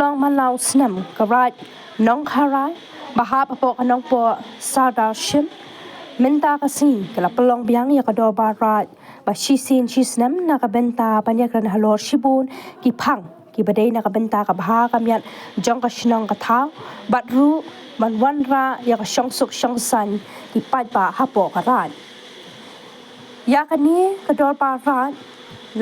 long malau snem karat nong karai bahap apok anong po sadar shim minta kasing kala pelong biang ya kador barat ba shisin shisnem nakabenta panyakran halor shibun ki pang ki badai nakabenta ka baha kamyan jong ka shnong ka thau batru man wanra ya ka shong suk shong san ki pat ba hapo karat ya kani kador barat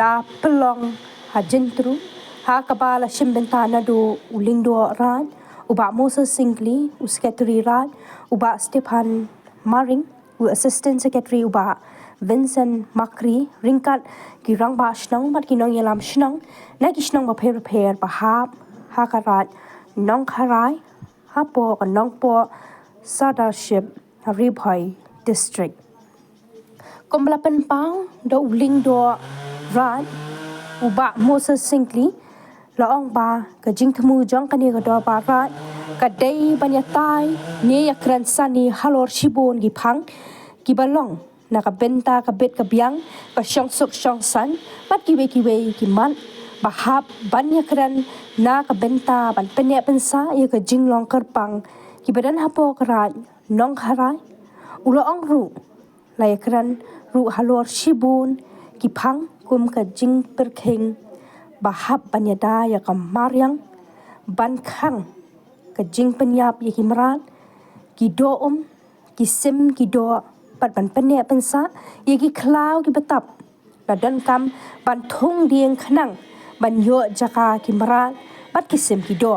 la pelong hajentru ha kabala shimbentana do ulindo ran uba Moses Singli secretary ran uba Stephan Maring assistant secretary uba Vincent Makri ringkat kirang ba shnong mat kinong yalam shnong na kishnong ba per bahap ha karat nong kharai ha po ka nong po sadarship Ribhoi district Komlapan pang do ulindo ran uba Moses Singli laong ba ka jingtemu jong kani ka do barat ka dei banyatai ni yakran sani halor shibon gi phang ki balong na ka benta ka bet ka biang ka shong suk shong san mat ki we ki man bahap banyakran na ka benta ban pene pensa ya ka jinglong kerpang ki badan hapo karat nong harai ulo ong ru la yakran ru halor shibun ki phang kum ka jing perkheng bahap banyada ya kamaryang ban khang ka jing penyap ya kimran ki do ki sim ki do pat ban pene pensa ya ki klau ki betap la dan kam ban thong dieng khnang ban yo jaka kimran pat ki sim ki do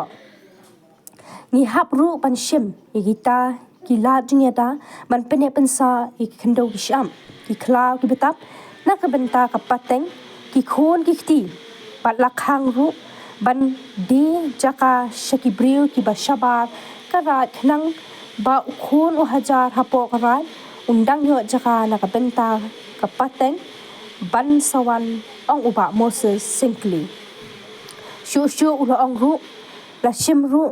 ni hap ru ban shim ya kita ki la jingeta ban pene pensa ya ki khndo ki sham ki klau ki betap na ka benta ka pateng ki khon ki khti pat lakhang ru ban di jaka shakibril ki bashabar karat nang ba ukhon o hajar hapo karat undang yo jaka nakabenta kapateng ban sawan ong uba Moses Singli shu ulo ong ru la shim ru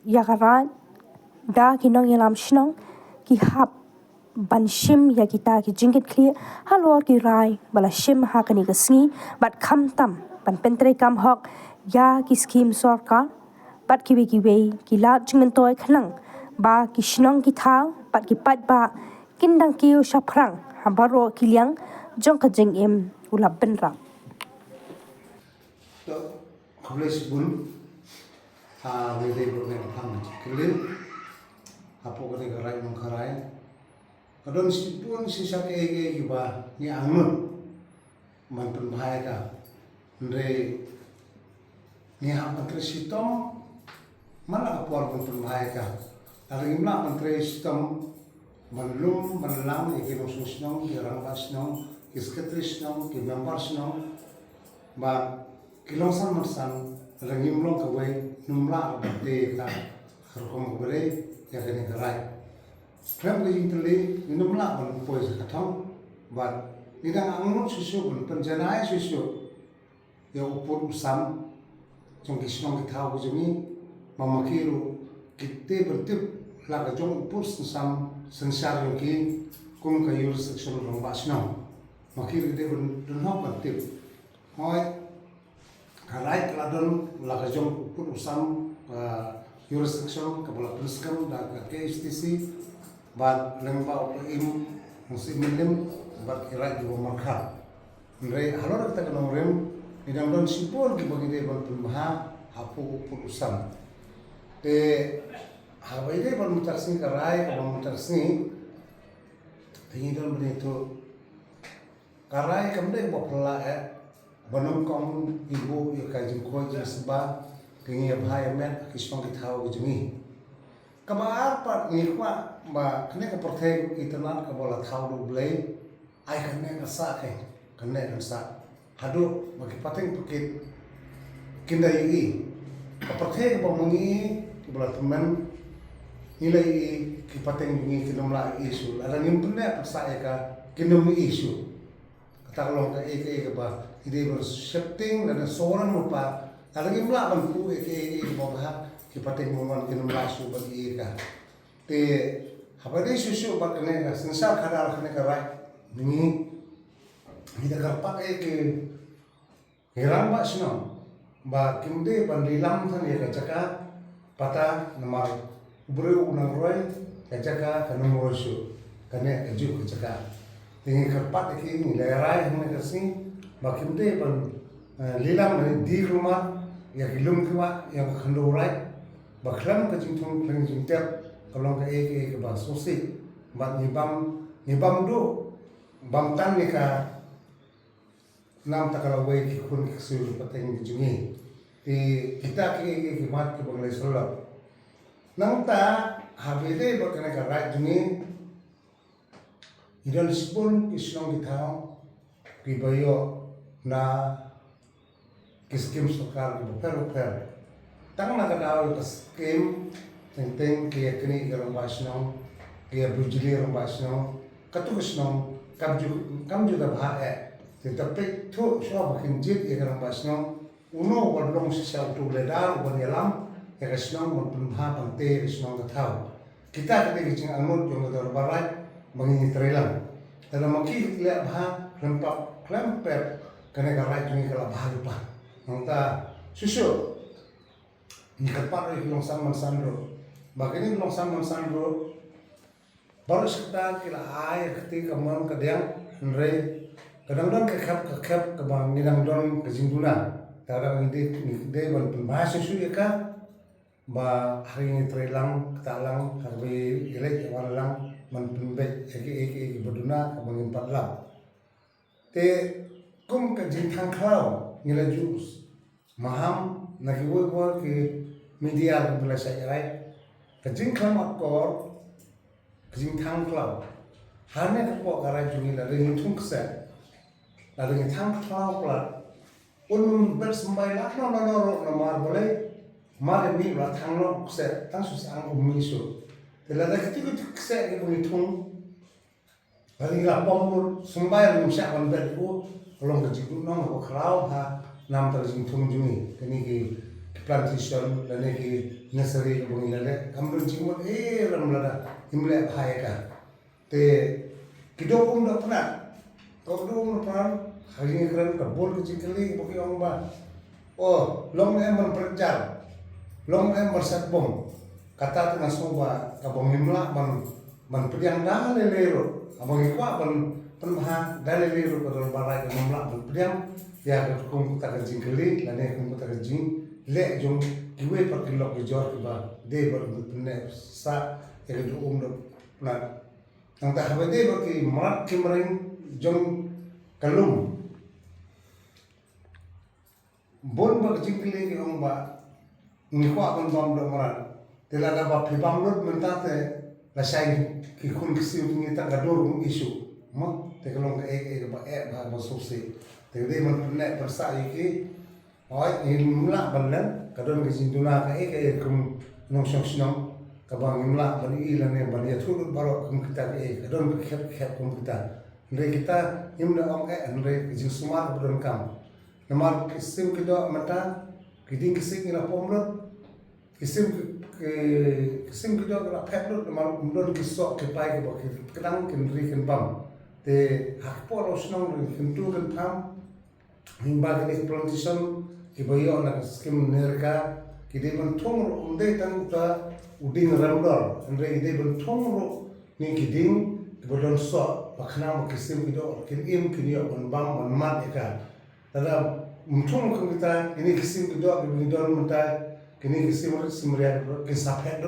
ya karat da kinong yalam shnong ki hap ban shim ya kita ki jingit kli halor ki rai bala shim ha kani kasni bat kham tam ban pentre kam hok ya ki scheme sarkar pat ki ki la jingmentoi khnang ba ki shnong ki thau pat ki pat ba kindang ki shaprang hambaro ki liang jong ka jing em ulap benra to khables bun ha we de bro ne thang kilin apo ka de garai mong kharai kadon sipun sisak ege giba ni angmun man pun bahaya ka Andre ni ha mantre sitom mana apor pun bahaya ka ari imla mantre sitom manlum manlang ikino susnong ki rangbasnong ki sketrisnong ki membersnong ba kilongsan marsan rangimlong ka we numla de ka khurkom gre ya gani garai Krem ke intele minum lah pun pois katong, but nidang angun susu pun penjanai susu, ya upur usam, jong kisnong kita ujungi, mamakiru kita bertip laga jong upur usam sensar yogi, kum kayur seksyon rong basnong, makiru kita pun dunhok bertip, hoi, karai keladon laga jong upur usam jurisdiction kepala penskam dan KSTC bat lemba im musim milim bat kira juga markah. Nre halor kita kena rem nidang don sipol ki bagi de ban pembaha hapu putusan. Te habai de ban mutarsini karai ban mutarsini tinggi don begitu karai kamde bapla banum kong ibu ya kajin ko sebab tinggi bahaya men kisong kita ujungi. Kabar pat ngikwa ba kene ka perthai itanan ka bola thau du blai ai kene ka sa kene ka sa hadu bagi pateng pakit kinda yi ka perthai ka mungi bola teman nilai ki pateng ngi kinomla isu ala nim punne sa ka kinom isu kata long ka ka ba ide ber shifting dan soran mo pa ala nim la ban ku mo ba ki pateng mongan kinomla su bagi ka te habade susu bakne ka sensar khadal khane ka rai ni da karpak ke heran ba sno ba kimde ban lilam than ye kachaka pata namar buru nang roy kachaka kanung rosu kane aju kachaka tingi kerpat ki ni lerai hne kasi ba kimde ban lilam ni di rumah ya kilum kiwa yang khandurai ba khlam ka jingthong khlang jingtep kalong ka ek ba sosi ba nibam do bam tan ni ka nam takalaway ki kun kisul pateng jungi ti kita ki mat ki banglai solo nang ta habide ba kana ka rai jungi idon spun kisong gitao ki bayo na kiskim sokar ki per tang na ka daw skim teng ki kini garang basno ki bujili garang basno katukisno kamju da bha tetapi tu soal kinjit ya kerana basno uno wadlong sisa tu ledar wanyalam ya kesnong menpunha pante kesnong ketau kita ketika cing anut yang kedor barat mengingi terelang dalam maki lihat bah lempak klempet kena garai jungi kala bah lupa nangta susu ni kerpat lagi long sam mansandro bagini long sam mansandro baru sekitar kila air ketika kamu kadang nrei kadang-kadang kekap kebang nidang don kejingduna kadang ide ban bahasa suya ka ba hari ini terelang ketalang harbi ilek walang man pembet eki beduna kebangin patlang te kum kejingtang klau ngila jus maham naki woi ke media bila saya rai kejingtang akor kejingtang klau hanya kepok karai jungi dari tung keset lalu ngitang klau plat bersembai lah no mar boleh mar ni lah tang no kse tang susah ang misu telada ketika kse ibu ngitung lalu ngila pomur sembai lu syak wan berku kolong kejiku no ko klau ha nam terjing tung jungi kini ki plantation dan ki nursery ibu ngila kamrun jimu ramlada imle bhayeka te kidong dah pernah kau dulu pernah hari ini keren kebun kecil kali bagi orang bah oh long ember perjal long ember setbong kata tengah soba kabong nimla man pediang dah lelero abang ikwa penmah dah lelero kalau barai nimla man pediang ya kum tak kecil kali lane kum tak kecil le jom kiwe per kilo kejor kiba de ber benar sa yang itu dah pernah ang tahabade bagi marat kimring jom kalum bon ba jingkli ki ong ba ngikwa kon bam do marat telada ba phibam lot mentate la sai ki kun kisi ni ta gador isu mo te kalong ke ba ba sosi te de man ne persa ki oi imla balan kadon ki jinduna ka kum nong song kabang imla bani ilane bani athul baro kum kita kadon khep kum kita ndre kita imna ong ndre jing sumar bodon kam namar kisim kido mata kiding kising ila pomrot kisim kido ila phetlot namar umdon kisok ke pai ke bok kedang kendri ken bam te hakpo rosnong ken tu ken tham himba ke plantation ki bayo na skim nerka kide ban thong umde tan ta uding ramdor ndre ide ban thong ni kiding bodon so bakna mo kisim kido kin im kinyo ban bam ban mat eka tada mutung kita ini kisim kido kini don mata kini kisim simriya kisapet